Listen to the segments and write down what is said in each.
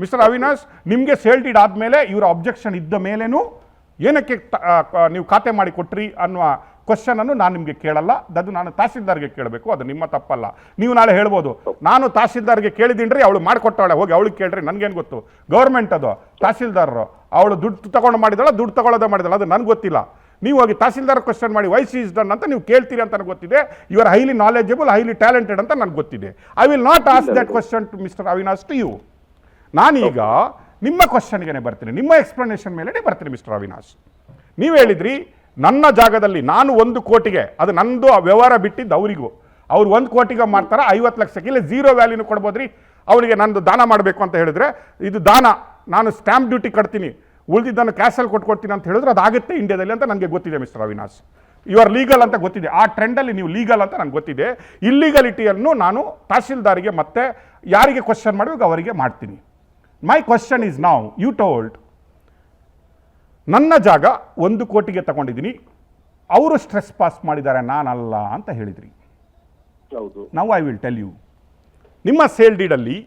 Mister Avinash, ನಿಮಗೆ sale deed ಆದಮೇಲೆ ಇವರ ಅಬ್ಜೆಕ್ಷನ್ ಇದ್ದ ಮೇಲೇನು ಏನಕ್ಕೆ ನೀವು ಖಾತೆ ಮಾಡಿ ಕೊಟ್ರಿ ಅನ್ನುವ ಕ್ವಶನನ್ನು ನಾನು ನಿಮಗೆ ಕೇಳಲ್ಲ. ಅದು ನಾನು ತಹಸೀಲ್ದಾರ್ಗೆ ಕೇಳಬೇಕು, ಅದು ನಿಮ್ಮ ತಪ್ಪಲ್ಲ. ನೀವು ನಾಳೆ ಹೇಳ್ಬೋದು, ನಾನು ತಹಸೀಲ್ದಾರ್ಗೆ ಕೇಳಿದ್ದೀನ್ರಿ, ಅವಳು ಮಾಡಿಕೊಟ್ಟಾಳೆ, ಹೋಗಿ ಅವಳಿಗೆ ಕೇಳ್ರಿ, ನನಗೇನು ಗೊತ್ತು, ಗೌರ್ಮೆಂಟ್ ಅದು, ತಹಸೀಲ್ದಾರರು ಅವಳು ದುಡ್ಡು ತಗೊಂಡು ಮಾಡಿದಾಳ, ದುಡ್ಡು ತಗೊಳ್ಳೋದೇ ಮಾಡಿದಾಳ, ಅದು ನನಗೆ ಗೊತ್ತಿಲ್ಲ. ನೀವು ಹೋಗಿ ತಹಸೀಲ್ದಾರ್ ಕ್ವಶನ್ ಮಾಡಿ ವೈ ಶಿ ಇಸ್ ಡನ್ ಅಂತ ನೀವು ಕೇಳ್ತೀರಿ ಅಂತ ನನಗೆ ಗೊತ್ತಿದೆ. You are highly knowledgeable, highly talented ಅಂತ ನನಗೆ ಗೊತ್ತಿದೆ. I will not ask that question to mister Avinash to you. ನಾನೀಗ ನಿಮ್ಮ ಕ್ವಶನ್ಗೆ ಬರ್ತೀನಿ, ನಿಮ್ಮ ಎಕ್ಸ್ಪ್ಲನೇಷನ್ ಮೇಲೆ ಬರ್ತೀನಿ. ಮಿಸ್ಟರ್ ಅವಿನಾಶ್, ನೀವು ಹೇಳಿದ್ರಿ ನನ್ನ ಜಾಗದಲ್ಲಿ ನಾನು 1 ಕೋಟಿಗೆ, ಅದು ನಂದು ವ್ಯವಹಾರ ಬಿಟ್ಟಿದ್ದು ಅವರಿಗೂ, ಅವ್ರು 1 ಕೋಟಿಗೆ ಮಾಡ್ತಾರೆ 50 ಲಕ್ಷಕ್ಕೆ, ಇಲ್ಲ 0 ವ್ಯಾಲ್ಯೂನು ಕೊಡ್ಬೋದ್ರಿ, ಅವರಿಗೆ ನಂದು ದಾನ ಮಾಡಬೇಕು ಅಂತ ಹೇಳಿದ್ರೆ ಇದು ದಾನ, ನಾನು ಸ್ಟ್ಯಾಂಪ್ ಡ್ಯೂಟಿ ಕಟ್ತೀನಿ, ಉಳಿದಿದ್ದನ್ನು ಕ್ಯಾಶಲ್ಲಿ ಕೊಟ್ಕೊಡ್ತೀನಿ ಅಂತ ಹೇಳಿದ್ರೆ ಅದಾಗುತ್ತೆ ಇಂಡಿಯಾದಲ್ಲಿ ಅಂತ ನನಗೆ ಗೊತ್ತಿದೆ. Mister Avinash, you are legal ಅಂತ ಗೊತ್ತಿದೆ, ಆ ಟ್ರೆಂಡಲ್ಲಿ ನೀವು ಲೀಗಲ್ ಅಂತ ನನಗೆ ಗೊತ್ತಿದೆ. ಇಲ್ಲೀಗಲಿಟಿಯನ್ನು ನಾನು ತಹಸೀಲ್ದಾರಿಗೆ ಮತ್ತೆ ಯಾರಿಗೆ ಕ್ವಶನ್ ಮಾಡಬೇಕು ಅವರಿಗೆ ಮಾಡ್ತೀನಿ. My question is now, you told ನನ್ನ ಜಾಗ 1 ಕೋಟಿಗೆ ತಗೊಂಡಿದ್ದೀನಿ, ಅವರು ಸ್ಟ್ರೆಸ್ ಪಾಸ್ ಮಾಡಿದ್ದಾರೆ, ನಾನಲ್ಲ ಅಂತ ಹೇಳಿದ್ರಿ. Now I will tell you, ನಿಮ್ಮ ಸೇಲ್ ಡೀಡಲ್ಲಿ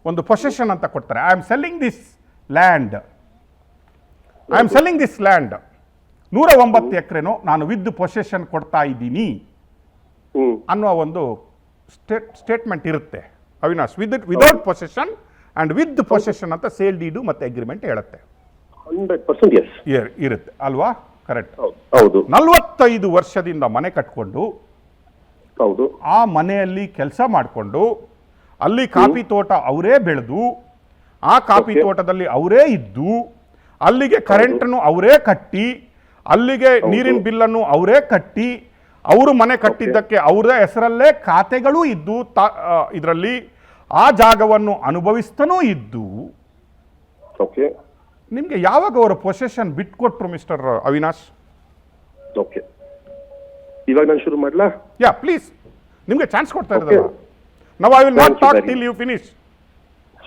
ಒಂದು ಪೊಸೆಷನ್ ಅಂತ ಕೊಡ್ತಾರೆ. I am selling this land, 109 ಎಕರೆನೋ ನಾನು ವಿತ್ ಪೊಸೆಷನ್ ಕೊಡ್ತಾ ಇದ್ದೀನಿ ಅನ್ನುವ ಒಂದು ಸ್ಟೇಟ್ಮೆಂಟ್ ಇರುತ್ತೆ Avinash. Without possession and with possession ಅಂತ ಸೇಲ್ ಡೀಡು ಮತ್ತೆ ಅಗ್ರಿಮೆಂಟ್ ಹೇಳುತ್ತೆ. 100% yes ಇರುತ್ತೆ ಅಲ್ವಾ? ಕರೆಕ್ಟ್. ಹೌದು. 45 ವರ್ಷದಿಂದ ಮನೆ ಕಟ್ಕೊಂಡು, ಹೌದು, ಆ ಮನೆಯಲ್ಲಿ ಕೆಲಸ ಮಾಡಿಕೊಂಡು, ಅಲ್ಲಿ ಕಾಫಿ ತೋಟ ಅವರೇ ಬೆಳೆದು, ಆ ಕಾಫಿ ತೋಟದಲ್ಲಿ ಅವರೇ ಇದ್ದು, ಅಲ್ಲಿಗೆ ಕರೆಂಟನ್ನು ಅವರೇ ಕಟ್ಟಿ, ಅಲ್ಲಿಗೆ ನೀರಿನ ಬಿಲ್ಲನ್ನು ಅವರೇ ಕಟ್ಟಿ, ಅವರು ಮನೆ ಕಟ್ಟಿದ್ದಕ್ಕೆ ಅವರ ಹೆಸರಲ್ಲೇ ಖಾತೆಗಳು ಇದ್ದು, ಇದರಲ್ಲಿ ಆ ಜಾಗವನ್ನು ಅನುಭವಿಸ್ತಾನೂ ಇದ್ದು, ನಿಮಗೆ ಯಾವಾಗ ಅವರ ಪೊಸೆಷನ್ ಬಿಟ್ಕೊಟ್ರು ಮಿಸ್ಟರ್ ಅವಿನಾಶ್? ಓಕೆ, ಇವಾಗ ನಾನು ಶುರು ಮಾಡಲಾ? ಯಾ ಪ್ಲೀಸ್, ನಿಮಗೆ ಚಾನ್ಸ್ ಕೊಡ್ತಾ ಇರೋದಲ್ಲ. Now I will not talk till you finish.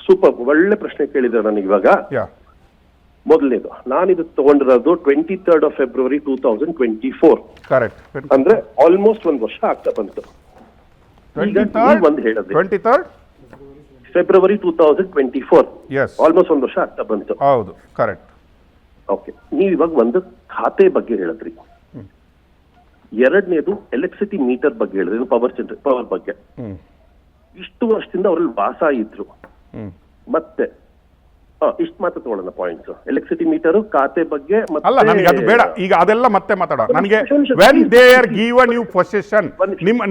Super, ಒಳ್ಳೆ ಪ್ರಶ್ನೆ ಕೇಳಿದ್ರೆ ನನಗೆ ಇವಾಗ. ಮೊದಲನೇದು, ನಾನಿದು ತಗೊಂಡಿರೋದು 23rd of February 2024. ಕರೆಕ್ಟ್. ಅಂದ್ರೆ ಆಲ್ಮೋಸ್ಟ್ 1 ವರ್ಷ ಆಗ್ತಾ ಬಂತು. 23rd February 2024. Yes. ಆಲ್ಮೋಸ್ಟ್ 1 ವರ್ಷ ಆಗ್ತಾ ಬಂತು. ಹೌದು, ಕರೆಕ್ಟ್. ಓಕೆ, ನೀವು ಇವಾಗ ಒಂದು ಖಾತೆ ಬಗ್ಗೆ ಹೇಳಿದ್ರಿ, ಎರಡನೇದು ಎಲೆಕ್ಟ್ರಿಸಿಟಿ ಮೀಟರ್ ಬಗ್ಗೆ ಹೇಳಿದ್ರಿ, ಪವರ್ ಬಗ್ಗೆ. ಇಷ್ಟು ವರ್ಷದಿಂದ ಅವರಲ್ಲಿ ವಾಸ ಇದ್ರು. ಮತ್ತೆ ಇಷ್ಟು ಮಾತ್ರ ತಗೊಳ್ಳೋಣ ಪಾಯಿಂಟ್ಸ್, ಎಲೆಕ್ಟ್ರಿಸಿಟಿ ಮೀಟರ್, ಖಾತೆ ಬಗ್ಗೆ. ಅಲ್ಲ, ನನಗೆ ಅದು ಬೇಡ ಈಗ, ಅದೆಲ್ಲ ಮತ್ತೆ ಮಾತಾಡೋ. ನನಗೆ when they are given you possession,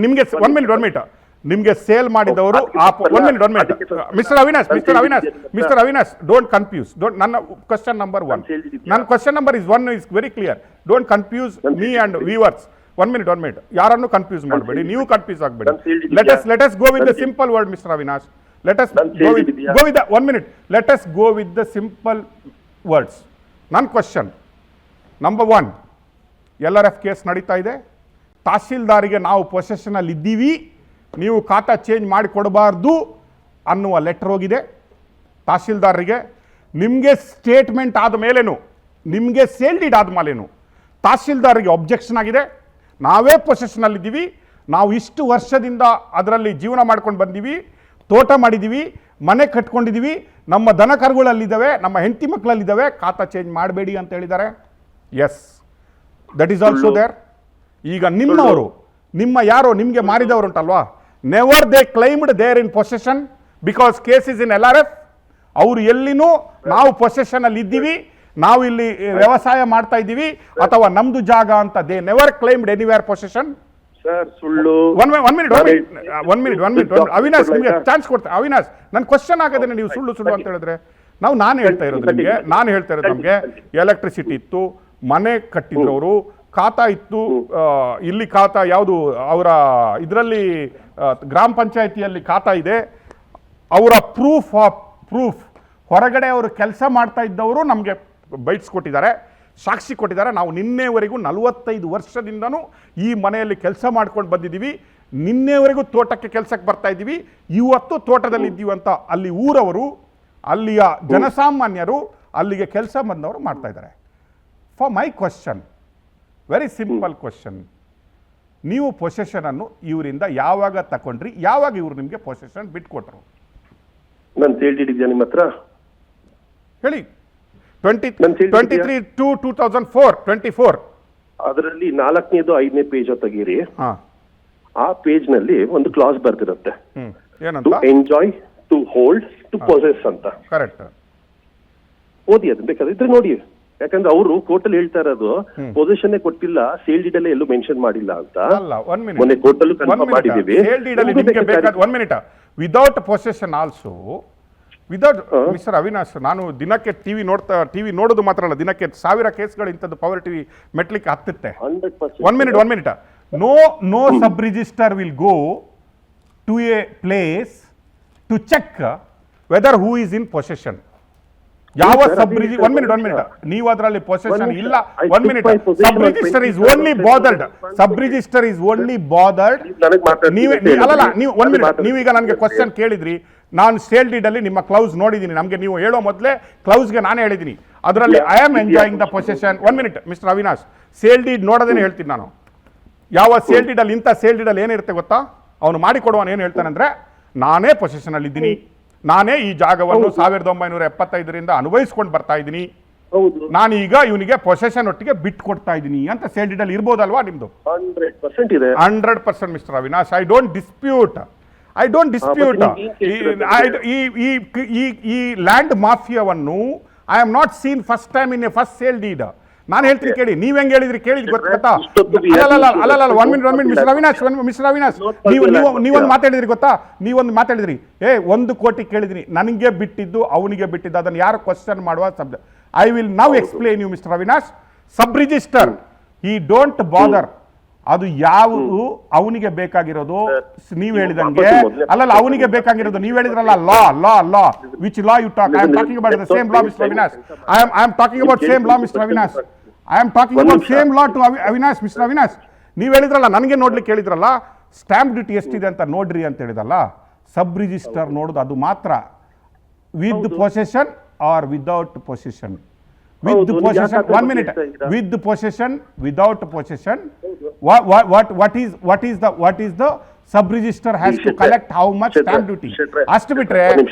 ನಿಮಗೆ 1 ಮಿನಿಟ್ ನಿಮಗೆ ಸೇಲ್ ಮಾಡಿದವರು, ಮಿಸ್ಟರ್ ಅವಿನಾಶ್ ಡೋಂಟ್ ಕನ್ಫ್ಯೂಸ್. ನನ್ನ ಕ್ವಶನ್ ನಂಬರ್ 1, ನನ್ನ question number is 1 is very clear. Don't confuse me and viewers. 1 minute, ಯಾರನ್ನು ಕನ್ಫ್ಯೂಸ್ ಮಾಡಬೇಡಿ, ನೀವು ಕನ್ಫ್ಯೂಸ್ ಆಗಬೇಡಿ. Let us go with the simple word mister Avinash. Let us go with the 1 minute. Let us go with the simple words. ನನ್ನ question number 1, LRF case ನಡೀತಾ ಇದೆ, ತಹಸೀಲ್ದಾರಿಗೆ ನಾವು ಪೊಸೆಷನಲ್ಲಿ ಇದ್ದೀವಿ, ನೀವು ಖಾತಾ ಚೇಂಜ್ ಮಾಡಿ ಕೊಡಬಾರ್ದು ಅನ್ನುವ ಲೆಟರ್ ಹೋಗಿದೆ ತಹಸೀಲ್ದಾರರಿಗೆ. ನಿಮಗೆ ಸ್ಟೇಟ್ಮೆಂಟ್ ಆದ ಮೇಲೇನು, ನಿಮಗೆ ಸೇಲ್ ಡೀಡ್ ಆದ ಮೇಲೇನು ತಹಸೀಲ್ದಾರಿಗೆ ಅಬ್ಜೆಕ್ಷನ್ ಆಗಿದೆ. ನಾವೇ ಪೊಸೆಷನಲ್ಲಿದ್ದೀವಿ, ನಾವು ಇಷ್ಟು ವರ್ಷದಿಂದ ಅದರಲ್ಲಿ ಜೀವನ ಮಾಡ್ಕೊಂಡು ಬಂದೀವಿ, ತೋಟ ಮಾಡಿದ್ದೀವಿ, ಮನೆ ಕಟ್ಕೊಂಡಿದ್ದೀವಿ, ನಮ್ಮ ದನ ಕರುಗಳಲ್ಲಿದ್ದಾವೆ, ನಮ್ಮ ಹೆಂಡತಿ ಮಕ್ಕಳಲ್ಲಿದ್ದಾವೆ, ಖಾತಾ ಚೇಂಜ್ ಮಾಡಬೇಡಿ ಅಂತ ಹೇಳಿದ್ದಾರೆ. Yes, that is also there. ಈಗ ನಿಮ್ಮವರು, ನಿಮ್ಮ ಯಾರೋ ನಿಮಗೆ ಮಾರಿದವರು ಉಂಟಲ್ವಾ, never they claimed their in possession because case is in LRF. ಅವರು ಎಲ್ಲಿನೂ ನಾವು ಪೊಸೆಷನಲ್ಲಿ ಇದ್ದೀವಿ, ನಾವು ಇಲ್ಲಿ ವ್ಯವಸಾಯ ಮಾಡ್ತಾ ಇದ್ದೀವಿ ಅಥವಾ ನಮ್ದು ಜಾಗ ಅಂತ they never claimed anywhere possession. ಸುಳ್ಳು. 1 minute. ಅವಿನಾಶ್, ನಿಮಗೆ ಚಾನ್ಸ್ ಕೊಡ್ತಾ. ಅವಿನಾಶ್, ನನ್ನ ಕ್ವಶನ್ ಆಗದೇನೆ ನೀವು ಸುಳ್ಳು ಅಂತ ಹೇಳಿದ್ರೆ ನಾನು ಹೇಳ್ತಾ ಇರೋದು ನಿಮಗೆ, ನಮಗೆ ಎಲೆಕ್ಟ್ರಿಸಿಟಿ ಇತ್ತು, ಮನೆ ಕಟ್ಟಿದ್ದವರು, ಖಾತಾ ಇತ್ತು, ಇಲ್ಲಿ ಖಾತಾ ಯಾವುದು ಅವರ ಇದರಲ್ಲಿ ಗ್ರಾಮ ಪಂಚಾಯಿತಿಯಲ್ಲಿ ಖಾತಾ ಇದೆ, ಅವರ ಪ್ರೂಫ್ ಹೊರಗಡೆ ಅವರು ಕೆಲಸ ಮಾಡ್ತಾ ಇದ್ದವರು ನಮಗೆ ಬೈಟ್ಸ್ ಕೊಟ್ಟಿದ್ದಾರೆ, ಸಾಕ್ಷಿ ಕೊಟ್ಟಿದ್ದಾರೆ. ನಾವು ನಿನ್ನೆವರೆಗೂ 45 ವರ್ಷದಿಂದನೂ ಈ ಮನೆಯಲ್ಲಿ ಕೆಲಸ ಮಾಡ್ಕೊಂಡು ಬಂದಿದ್ದೀವಿ, ನಿನ್ನೆವರೆಗೂ ತೋಟಕ್ಕೆ ಕೆಲಸಕ್ಕೆ ಬರ್ತಾ ಇದ್ದೀವಿ, ಇವತ್ತು ತೋಟದಲ್ಲಿ ಇದ್ದೀವಿ ಅಂತ ಅಲ್ಲಿ ಊರವರು, ಅಲ್ಲಿಯ ಜನಸಾಮಾನ್ಯರು, ಅಲ್ಲಿಗೆ ಕೆಲಸ ಬಂದವರು ಮಾಡ್ತಾ ಇದ್ದಾರೆ. For my question, very simple question, ನೀವು ಪೊಸೆಷನನ್ನು ಇವರಿಂದ ಯಾವಾಗ ತಗೊಂಡ್ರಿ, ಯಾವಾಗ ಇವರು ನಿಮಗೆ ಪೊಸೆಷನ್ ಬಿಟ್ಕೊಟ್ರು? ನನ್ನ ಸೇಲ್ ಡೀಡ್ ಇದೆಯಾ ನಿಮ್ಮ ಹತ್ರ? ಹೇಳಿ. ನನ್ ಸೇಲ್ 23 to 2004 24. ಅದರಲ್ಲಿ 4ನೇದು 5ನೇ ಪೇಜ್ ತೆಗೀರಿ. ಹಾ, ಆ ಪೇಜ್ ನಲ್ಲಿ ಒಂದು ಕ್ಲಾಸ್ ಬರ್ತಿರುತ್ತೆ, ಏನಂತ? To enjoy, to hold, to possess ಅಂತ. ಕರೆಕ್ಟ್. ಓದಿ ಅದು ಬೇಕಾದ್ರೆ ನೋಡಿ. ಯಾಕಂದ್ರೆ ಅವರು ಕೋರ್ಟಲ್ಲಿ ಹೇಳ್ತಾ ಇರೋದು ಪೊಸಿಷನ್ ಕೊಟ್ಟಿಲ್ಲ, ಸೇಲ್ ಡೀಡ್ ಅಲ್ಲೇ ಎಲ್ಲೂ ಮೆನ್ಷನ್ ಮಾಡಿಲ್ಲ ಅಂತ. ಅಲ್ಲ, 1 minute. ಮೊನ್ನೆ ಕೋರ್ಟಲ್ಲಿ ಕನ್ಫರ್ಮ್ ಮಾಡಿದೀವಿ. ಸೇಲ್ ಡೀಡ್ ಅಲ್ಲಿ ನಿಮಗೆ ಬೇಕಾದ 1 minute. Without possession also, without mister Avinash, ನಾನು ದಿನಕ್ಕೆ ಟಿವಿ ನೋಡೋದು ಮಾತ್ರ ಅಲ್ಲ, ದಿನಕ್ಕೆ 1000 ಕೇಸ್ಗಳು ಇಂಥದ್ದು power TV ಮೆಟ್ಲಿಕ್ಕೆ ಹತ್ತುತ್ತೆ. 1 minute. No sub register will go to a place to check whether who is in possession. ಯಾವ ಸಬ್ ರಿಜಿಸ್ಟರ್ 1 minute. ನೀವು ಅದರಲ್ಲಿ ಪೊಸೆಷನ್ ಇಲ್ಲ. 1 minute. Sub register is only bothered. Sub register is only bothered. ಅಲ್ಲಲ್ಲ, ನೀವು 1 minute. ನೀವೀಗ ನನಗೆ question ಕೇಳಿದ್ರಿ, ನಾನು ಸೇಲ್ ಡೀಡ್ ಅಲ್ಲಿ ನಿಮ್ಮ ಕ್ಲೌಸ್ ನೋಡಿದ್ದೀನಿ. ನಮಗೆ ನೀವು ಹೇಳೋ ಮೊದಲೇ ಕ್ಲೌಸ್ಗೆ ನಾನೇ ಹೇಳಿದ್ದೀನಿ, ಅದರಲ್ಲಿ I am enjoying the possession. 1 minute mister Avinash, sale deed ನೋಡೋದೇನೆ ಹೇಳ್ತೀನಿ ನಾನು. ಯಾವ ಸೇಲ್ ಡೀಡ್ ಅಲ್ಲಿ, ಇಂಥ ಸೇಲ್ ಡೀಡ್ ಅಲ್ಲಿ ಏನಿರುತ್ತೆ ಗೊತ್ತಾ? ಅವನು ಮಾಡಿಕೊಡುವನು ಏನು ಹೇಳ್ತಾನೆ ಅಂದ್ರೆ, ನಾನೇ ಪೊಸೆಷನ್ ಅಲ್ಲಿ ಇದ್ದೀನಿ, ನಾನೇ ಈ ಜಾಗವನ್ನು 1975ರಿಂದ ಅನುಭವಿಸ್ಕೊಂಡು ಬರ್ತಾ ಇದ್ದೀನಿ, ನಾನೀಗ ಇವನಿಗೆ ಪೊಸೆಷನ್ ಒಟ್ಟಿಗೆ ಬಿಟ್ಟು ಕೊಡ್ತಾ ಇದ್ದೀನಿ ಅಂತ ಸೇಲ್ ಡೀಡ್ ಅಲ್ಲಿ ಇರ್ಬೋದಲ್ವಾ ನಿಮ್ದು? 100% ಇದೆ. 100% mister Avinash, I don't dispute. ಈ ಲ್ಯಾಂಡ್ ಮಾಫಿಯಾವನ್ನು I am not seen first time in a first sale deed. ನಾನು ಹೇಳ್ತೀನಿ ಕೇಳಿ, ನೀವ್ ಹೆಂಗ್ ಹೇಳಿದ್ರಿ ಕೇಳಿ ಗೊತ್ತಾ? ಅಲ್ಲ, 1 minute. ಮಿಸ್ಟರ್ ಅವಿನಾಶ್, ನೀವೊಂದು ಮಾತಾಡಿದ್ರಿ ಗೊತ್ತಾ? ನೀವೊಂದು ಮಾತಾಡಿದ್ರಿ, 1 ಕೋಟಿ ಕೇಳಿದ್ರಿ, ನನಗೆ ಬಿಟ್ಟಿದ್ದು ಅವನಿಗೆ ಬಿಟ್ಟಿದ್ದು, ಅದನ್ನು ಯಾರು ಕ್ವಶನ್ ಮಾಡುವ ಶಬ್ದ. I will now explain you mister Avinash. Sub register ಈ ಡೋಂಟ್ ಬಾದರ್. ಅದು ಯಾವುದು ಅವನಿಗೆ ಬೇಕಾಗಿರೋದು ನೀವು ಹೇಳಿದಂಗೆ ಅಲ್ಲಲ್ಲ, ಅವನಿಗೆ ಬೇಕಾಗಿರೋದು ನೀವು ಹೇಳಿದ್ರಲ್ಲ, law which law you talk. I am talking about the same law mister Avinash. I am talking about same law mister Avinash. I am talking about same law to Avinash. Mister Avinash, ನೀವು ಹೇಳಿದ್ರಲ್ಲ, ನನಗೆ ನೋಡ್ಲಿಕ್ಕೆ ಹೇಳಿದ್ರಲ್ಲ, ಸ್ಟ್ಯಾಂಪ್ ಡ್ಯೂಟಿ ಎಷ್ಟಿದೆ ಅಂತ ನೋಡ್ರಿ ಅಂತ ಹೇಳಿದಲ್ಲ. ಸಬ್ ರಿಜಿಸ್ಟರ್ ನೋಡೋದು ಅದು ಮಾತ್ರ, with possession or without possession. With possession, 1 minute. With possession, without possession, what is the sub register has to collect how much stamp duty? ಅಷ್ಟು ಬಿಟ್ರೆ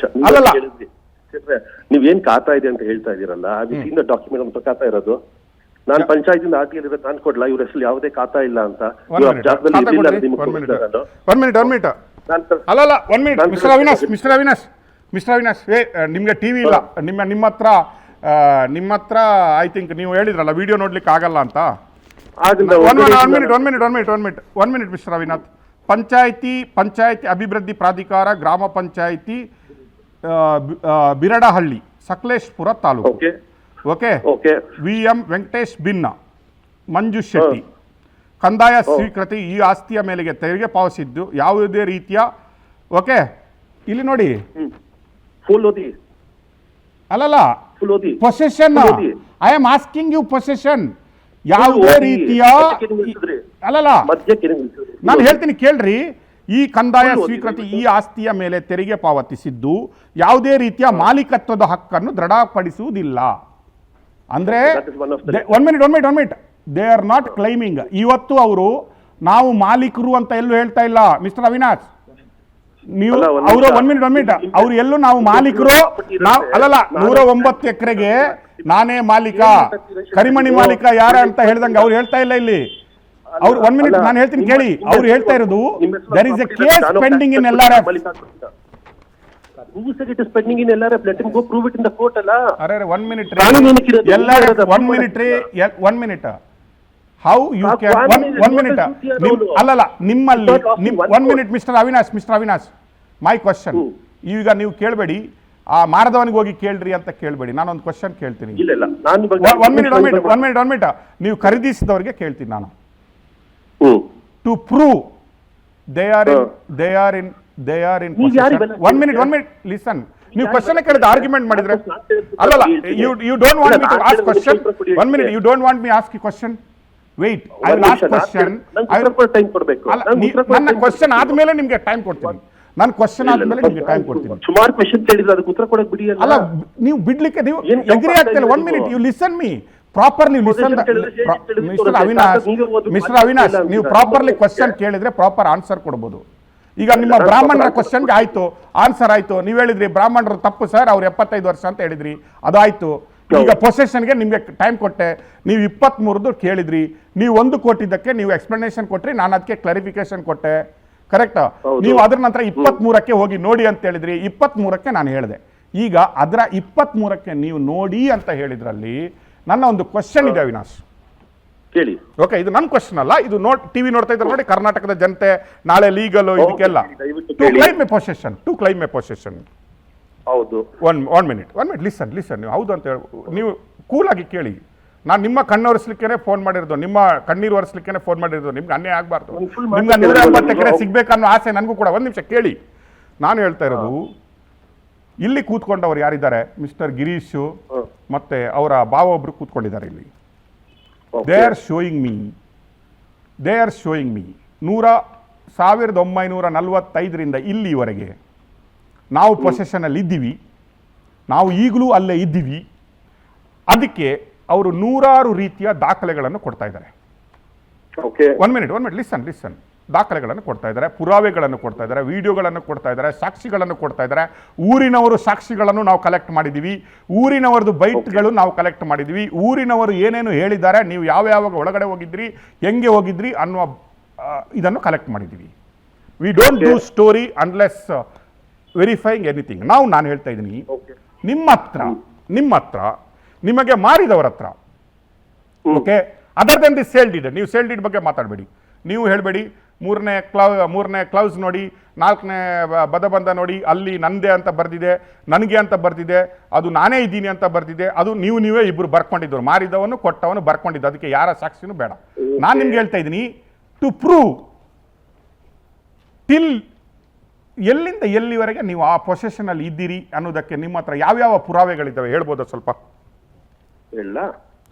ಅಲ್ಲಲ್ಲ, ನೀವೇನ್ ಖಾತಾ ಇದೆ ಅಂತ ಹೇಳ್ತಾ ಇದೀರಲ್ಲ, ಅದರಿಂದ ಡಾಕ್ಯುಮೆಂಟ್ ಅಂತ ಖಾತಾ ಇರೋದು. ನಾನು ಪಂಚಾಯತಿಂದ ಆರ್ಟಿಎಲ್ ಇರೋ ನಾನು ಕೊಡ್ಲಾ, ಇವ್ರ ಹೆಸರು ಯಾವುದೇ ಖಾತಾ ಇಲ್ಲ ಅಂತ. 1 minute. ಅಲ್ಲಲ್ಲ, 1 minute. ಮಿಸ್ಟರ್ ಅವಿನಾಶ್, ನಿಮ್ಗೆ ಟಿವಿ ಇಲ್ಲ, ನಿಮ್ಮ ಹತ್ರ ಐ ಥಿಂಕ್ ನೀವು ಹೇಳಿದ್ರಲ್ಲ ವಿಡಿಯೋ ನೋಡ್ಲಿಕ್ಕೆ ಆಗಲ್ಲ ಅಂತ. 1 minute ಮಿಸ್ಟರ್ ಅವಿನಾಥ್. ಪಂಚಾಯತಿ ಅಭಿವೃದ್ಧಿ ಪ್ರಾಧಿಕಾರ, ಗ್ರಾಮ ಪಂಚಾಯತಿ ಬಿರಡಹಳ್ಳಿ, ಸಕಲೇಶ್ಪುರ ತಾಲೂಕು. ಓಕೆ. VM ವೆಂಕಟೇಶ್ ಭಿನ್ನ, ಮಂಜುಷ್ ಶೆಟ್ಟಿ. ಕಂದಾಯ ಸ್ವೀಕೃತಿ, ಈ ಆಸ್ತಿಯ ಮೇಲೆಗೆ ತೆರಿಗೆ ಪಾವತಿಸಿದ್ದು ಯಾವುದೇ ರೀತಿಯ. ಓಕೆ, ಇಲ್ಲಿ ನೋಡಿ, ಅಲ್ಲಲ್ಲ, possession. I am asking you possession. ಯಾವುದೇ ರೀತಿಯ ಅಲ್ಲಲ್ಲ, ನಾನು ಹೇಳ್ತೀನಿ ಕೇಳ್ರಿ. ಈ ಕಂದಾಯ ಸ್ವೀಕೃತಿ, ಈ ಆಸ್ತಿಯ ಮೇಲೆ ತೆರಿಗೆ ಪಾವತಿಸಿದ್ದು ಯಾವುದೇ ರೀತಿಯ ಮಾಲೀಕತ್ವದ ಹಕ್ಕನ್ನು ದೃಢಪಡಿಸುವುದಿಲ್ಲ. ಅಂದ್ರೆ 1 minute. They are not climbing. ಇವತ್ತು ಅವರು ನಾವು ಮಾಲೀಕರು ಅಂತ ಎಲ್ಲೂ ಹೇಳ್ತಾ ಇಲ್ಲ ಮಿಸ್ಟರ್ ಅವಿನಾಶ್. ನೀವು ಅವರು 1 minute. ಅವ್ರು ಎಲ್ಲೂ ನಾವು ಮಾಲೀಕರು, ನಾವು ಅಲ್ಲಲ್ಲ, 109 ಎಕರೆಗೆ ನಾನೇ ಮಾಲೀಕ, ಕರಿಮಣಿ ಮಾಲೀಕ ಯಾರ ಅಂತ ಹೇಳ್ದಂಗೆ ಅವ್ರು ಹೇಳ್ತಾ ಇಲ್ಲ ಇಲ್ಲಿ. ಅವ್ರು 1 minute, ನಾನು ಹೇಳ್ತೀನಿ ಕೇಳಿ. ಅವ್ರು ಹೇಳ್ತಾ ಇರೋದು there is a case pending in LRF. ಅರೆ 1 minute. How you can 1 minute. ಅಲ್ಲಲ್ಲ, ನಿಮ್ಮಲ್ಲಿ 1 minute mister Avinash, my question. ಈಗ ನೀವು ಕೇಳಬೇಡಿ, ಆ ಮಾರದವನಿಗೆ ಹೋಗಿ ಕೇಳ್ರಿ ಅಂತ ಕೇಳಬೇಡಿ. ನಾನೊಂದು ಕ್ವಶನ್ ಕೇಳ್ತೀನಿ. 1 minute. ನೀವು ಖರೀದಿಸಿದವರಿಗೆ ಕೇಳ್ತೀನಿ ನಾನು. To prove they are in possession. 1 minute. Listen, ನೀವು ಕ್ವಶನ್ ಕೇಳಿದ ಆರ್ಗ್ಯುಮೆಂಟ್ ಮಾಡಿದ್ರೆ ಅಲ್ಲಲ್ಲ, you don't want me to ask question. 1 minute. You don't want me ask you question. Wait, I will ask question. ನನ್ನ question ಆದ್ಮೇಲೆ ನಿಮ್ಗೆ time ಕೊಡ್ತೀನಿ. ನಾನು question ಆದ್ಮೇಲೆ ನಿಮ್ಗೆ ಟೈಮ್ ಕೊಡ್ತೀನಿ. ಸುಮಾರು ಕ್ವಶನ್ ಕೇಳಿದ್ರೆ ಅದಕ್ಕೆ ಉತ್ತರ ಕೊಡಕ್ಕೆ ಬಿಡಿ. ಅಲ್ಲ, ನೀವು ಬಿಡ್ಲಿಕ್ಕೆ ನೀವು ಎಗ್ರಿ ಆಗ್ತಿಲ್ಲ. 1 minute. You listen me properly. Listen mister Avinash, ನೀವು ಪ್ರಾಪರ್ಲಿ ಕ್ವಶನ್ ಕೇಳಿದ್ರೆ ಪ್ರಾಪರ್ ಆನ್ಸರ್ ಕೊಡ್ಬೋದು. ಈಗ ನಿಮ್ಮ ಬ್ರಾಹ್ಮಣರ ಕ್ವಶನ್ಗೆ ಆಯ್ತು, ಆನ್ಸರ್ ಆಯ್ತು. ನೀವು ಹೇಳಿದ್ರಿ ಬ್ರಾಹ್ಮಣರು ತಪ್ಪು ಸರ್, ಅವ್ರು 75 ವರ್ಷ ಅಂತ ಹೇಳಿದ್ರಿ, ಅದಾಯ್ತು. ಈಗ ಪೊಸೆಷನ್ಗೆ ನಿಮಗೆ ಟೈಮ್ ಕೊಟ್ಟೆ, ನೀವು 23 ಕೇಳಿದ್ರಿ, ನೀವು 1 ಕೋಟಿದ್ದಕ್ಕೆ ನೀವು ಎಕ್ಸ್ಪ್ಲನೇಷನ್ ಕೊಟ್ರಿ, ನಾನು ಅದಕ್ಕೆ ಕ್ಲಾರಿಫಿಕೇಶನ್ ಕೊಟ್ಟೆ, ಕರೆಕ್ಟ್? ನೀವು ಅದ್ರ ನಂತರ 23ಕ್ಕೆ ಹೋಗಿ ನೋಡಿ ಅಂತ ಹೇಳಿದ್ರಿ, 23ಕ್ಕೆ ನಾನು ಹೇಳಿದೆ. ಈಗ ಅದರ 23ಕ್ಕೆ ನೀವು ನೋಡಿ ಅಂತ ಹೇಳಿದ್ರಲ್ಲಿ ನನ್ನ ಒಂದು ಕ್ವಶನ್ ಇದೆ ಅವಿನಾಶ್. ಕೇಳಿ. ಓಕೆ, ಇದು ನನ್ನ ಕ್ವಶನ್ ಅಲ್ಲ, ಇದು ಟಿವಿ ನೋಡ್ತಾ ಇದ್ದಾರೆ ನೋಡಿ ಕರ್ನಾಟಕದ ಜನತೆ, ನಾಳೆ ಲೀಗಲ್ ಇದಕ್ಕೆಲ್ಲ. To claim a possession. ಹೌದು. ಒನ್ ಮಿನಿಟ್ ಲಿಸನ್ ನೀವು ಹೌದು ಅಂತ ಹೇಳಿ ನೀವು ಕೂಲಾಗಿ ಕೇಳಿ. ನಾನು ನಿಮ್ಮ ಕಣ್ಣು ಒರೆಸ್ಲಿಕ್ಕೆ ಫೋನ್ ಮಾಡಿರೋದು, ನಿಮ್ಮ ಕಣ್ಣೀರು ಒರೆಸ್ಲಿಕ್ಕೆ ಫೋನ್ ಮಾಡಿರೋದು. ನಿಮ್ಗೆ ಅನ್ಯಾಯ ಆಗಬಾರ್ದು, ನಿಮ್ಗೆ 180 ಎಕರೆ ಸಿಗ್ಬೇಕನ್ನೋ ಆಸೆ ನನಗೂ ಕೂಡ. ಒಂದು ನಿಮಿಷ ಕೇಳಿ, ನಾನು ಹೇಳ್ತಾ ಇರೋದು, ಇಲ್ಲಿ ಕೂತ್ಕೊಂಡವ್ರು ಯಾರಿದ್ದಾರೆ, ಮಿಸ್ಟರ್ ಗಿರೀಶು ಮತ್ತೆ ಅವರ ಭಾವ ಒಬ್ರು ಕೂತ್ಕೊಂಡಿದ್ದಾರೆ ಇಲ್ಲಿ. ದೇ ಆರ್ ಶೋಯಿಂಗ್ ಮೀ 1945ರಿಂದ ಇಲ್ಲಿವರೆಗೆ ನಾವು ಪೊಸೆಷನಲ್ಲಿ ಇದ್ದೀವಿ, ನಾವು ಈಗಲೂ ಅಲ್ಲೇ ಇದ್ದೀವಿ. ಅದಕ್ಕೆ ಅವರು 100 ರೀತಿಯ ದಾಖಲೆಗಳನ್ನು ಕೊಡ್ತಾ ಇದ್ದಾರೆ. One minute listen. ದಾಖಲೆಗಳನ್ನು ಕೊಡ್ತಾ ಇದ್ದಾರೆ, ಪುರಾವೆಗಳನ್ನು ಕೊಡ್ತಾ ಇದ್ದಾರೆ, ವಿಡಿಯೋಗಳನ್ನು ಕೊಡ್ತಾ ಇದ್ದಾರೆ, ಸಾಕ್ಷಿಗಳನ್ನು ಕೊಡ್ತಾ ಇದ್ದಾರೆ. ಊರಿನವರು ಸಾಕ್ಷಿಗಳನ್ನು ನಾವು ಕಲೆಕ್ಟ್ ಮಾಡಿದ್ದೀವಿ, ಊರಿನವರದು ಬೈಟ್ಗಳು ನಾವು ಕಲೆಕ್ಟ್ ಮಾಡಿದ್ದೀವಿ, ಊರಿನವರು ಏನೇನು ಹೇಳಿದ್ದಾರೆ, ನೀವು ಯಾವಾಗ ಒಳಗಡೆ ಹೋಗಿದ್ರಿ, ಹೆಂಗೆ ಹೋಗಿದ್ರಿ ಅನ್ನುವ ಇದನ್ನು ಕಲೆಕ್ಟ್ ಮಾಡಿದ್ದೀವಿ. We don't do story unless verifying anything. ನಾನು ಹೇಳ್ತಾ ಇದ್ದೀನಿ, ನಿಮ್ಮ ಹತ್ರ ನಿಮಗೆ ಮಾರಿದವರ ಹತ್ರ, okay, other than the sale deed. ನೀವು ಸೇಲ್ ಡೀಡ್ ಬಗ್ಗೆ ಮಾತಾಡಬೇಡಿ, ನೀವು ಹೇಳಬೇಡಿ ಮೂರನೇ ಕ್ಲೌಸ್ ನೋಡಿ, 4ನೇ ಬದಬಂಧ ನೋಡಿ, ಅಲ್ಲಿ ನಂದೇ ಅಂತ ಬರ್ದಿದೆ, ನನಗೆ ಅಂತ ಬರ್ದಿದೆ, ಅದು ನಾನೇ ಇದ್ದೀನಿ ಅಂತ ಬರ್ದಿದೆ, ಅದು ನೀವೇ ಇಬ್ಬರು ಬರ್ಕೊಂಡಿದ್ದವರು, ಮಾರಿದವನು ಕೊಟ್ಟವನು ಬರ್ಕೊಂಡಿದ್ದು, ಅದಕ್ಕೆ ಯಾರ ಸಾಕ್ಷಿನೂ ಬೇಡ. ನಾನು ನಿಮ್ಗೆ ಹೇಳ್ತಾ ಇದ್ದೀನಿ, ಟು ಪ್ರೂವ್ ಟಿಲ್ ಎಲ್ಲಿಂದ ಎಲ್ಲಿವರೆಗೆ ನೀವು ಆ ಪೊಸೆಷನಲ್ಲಿ ಇದ್ದೀರಿ ಅನ್ನೋದಕ್ಕೆ ನಿಮ್ಮ ಹತ್ರ ಯಾವ್ಯಾವ ಪುರಾವೆಗಳಿದ್ದಾವೆ ಹೇಳ್ಬೋದಾ ಸ್ವಲ್ಪ? ಹೇಳ?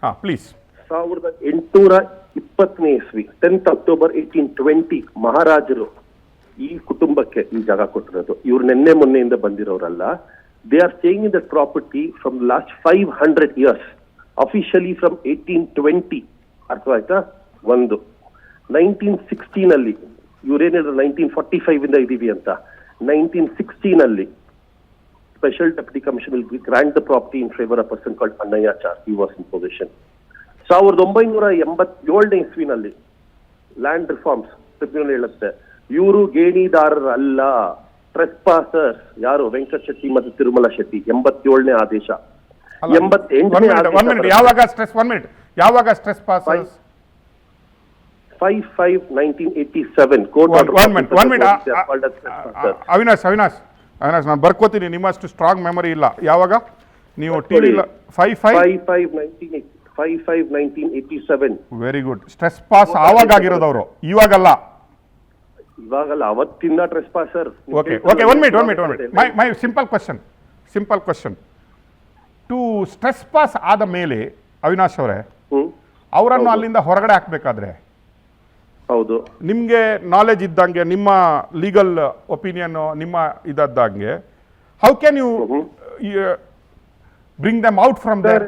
ಹಾಂ ಪ್ಲೀಸ್. 1820ನೇ ಇಸ್ವಿ 10th October 1820 ಮಹಾರಾಜರು ಈ ಕುಟುಂಬಕ್ಕೆ ಈ ಜಾಗ ಕೊಟ್ಟಿರೋದು. ಇವ್ರು ನಿನ್ನೆ ಮೊನ್ನೆಯಿಂದ ಬಂದಿರೋರಲ್ಲ. They are staying in that property from last 500 years, officially from 1820. ಅರ್ಥವಾಯ್ತಾ? 1916 ಇವ್ರೇನ್ ಹೇಳಿದ್ರು 1945 ಇಂದ ಇದೀವಿ ಅಂತ. 1916 special deputy commission will grant the property in favour of person called Annayyachar. He was in position. 1987ನೇ ಇಸ್ವಿನಲ್ಲಿ ಲ್ಯಾಂಡ್ ರಿಫಾರ್ಮ್ಸ್ ಟ್ರಿಬ್ಯುನಲ್ ಹೇಳುತ್ತೆ, ಇವರು ಗೇಣಿದಾರರಲ್ಲ, ಟ್ರೆಸ್ಪಾಸರ್ಸ್. ಯಾರು? ವೆಂಕಟ ಶೆಟ್ಟಿ ಮತ್ತು ತಿರುಮಲ ಶೆಟ್ಟಿ. 87ನೇ ಆದೇಶ. 88ನೇ ಯಾವಾಗ ಸ್ಟ್ರೆಸ್ ಪಾಸರ್ಸ್? 5/5/1987 ಕೋರ್ಟ್ ಅವಿನಾಶ್ ನಾನು ಬರ್ಕೋತೀನಿ, ನಿಮ್ಮಷ್ಟು ಸ್ಟ್ರಾಂಗ್ ಮೆಮೊರಿ ಇಲ್ಲ. ಯಾವಾಗ ನೀವು TV? 5/5/1987. Very good. Trespass ಆವಾಗ ಆಗಿರೋದವರು, ಇವಾಗಲ್ಲ, ಅವತ್ತಿನ trespasser. Okay, one minute my simple question. To trespass ಆದ ಮೇಲೆ ಅವಿನಾಶ್ ಅವರೇ, ಅವರನ್ನು ಅಲ್ಲಿಂದ ಹೊರಗಡೆ ಹಾಕ್ಬೇಕಾದ್ರೆ, ಹೌದು, ನಿಮಗೆ ನಾಲೆಜ್ ಇದ್ದಂಗೆ, ನಿಮ್ಮ ಲೀಗಲ್ ಒಪಿನಿಯನ್ ನಿಮ್ಮ ಇದ್ದಂಗೆ, how can you bring them out from there?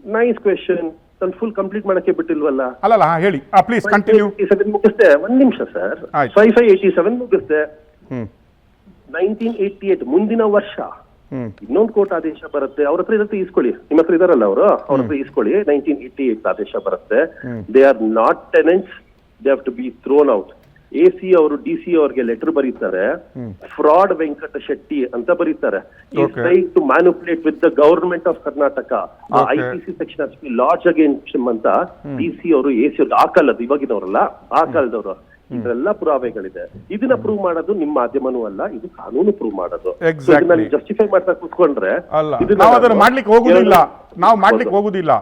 Nice question. ನಾನು ಫುಲ್ ಕಂಪ್ಲೀಟ್ ಮಾಡಕ್ಕೆ ಬಿಟ್ಟಿಲ್ವಲ್ಲ. ಅಲ್ಲಲ್ಲ, ಹೇಳಿ ಪ್ಲೀಸ್ ಕಂಟಿನ್ಯೂ. ಮುಗಿಸ್ತೆ, 1 ನಿಮಿಷ ಸರ್. 5/5/87 ಮುಗಿಸ್ತೆ. 1988 ಮುಂದಿನ ವರ್ಷ ಇನ್ನೊಂದು ಕೋರ್ಟ್ ಆದೇಶ ಬರುತ್ತೆ. ಅವ್ರ ಹತ್ರ ಇರುತ್ತೆ, ಈಸ್ಕೊಳ್ಳಿ. ನಿಮ್ಮ ಹತ್ರ ಇದಾರಲ್ಲ ಅವರು, ಅವ್ರ ಹತ್ರ ಈಸ್ಕೊಳ್ಳಿ. 1988 ಆದೇಶ ಬರುತ್ತೆ. They are not tenants, they have to be thrown out. AC ಅವರು DC ಅವ್ರಿಗೆ ಲೆಟರ್ ಬರೀತಾರೆ, ಫ್ರಾಡ್ ವೆಂಕಟ ಶೆಟ್ಟಿ ಅಂತ ಬರೀತಾರೆ. To manipulate with the government of Karnataka. IPC section large against ಅಂತ DC ಅವರು AC ಅವ್ರಿಗೆ ಆ ಕಾಲದ್ದು, ಇವಾಗಿನವರಲ್ಲ, ಆ ಕಾಲದವರು. ಇದೆಲ್ಲ ಪುರಾವೆಗಳಿದೆ. ಇದನ್ನ ಪ್ರೂವ್ ಮಾಡೋದು ನಿಮ್ಮ ಮಾಧ್ಯಮನೂ ಅಲ್ಲ, ಇದು ಕಾನೂನು ಪ್ರೂವ್ ಮಾಡೋದು. ಜಸ್ಟಿಫೈ ಮಾಡ್ತಾ ಕೂತ್ಕೊಂಡ್ರೆ ಮಾಡ್ಲಿಕ್ಕೆ ಹೋಗುದಿಲ್ಲ.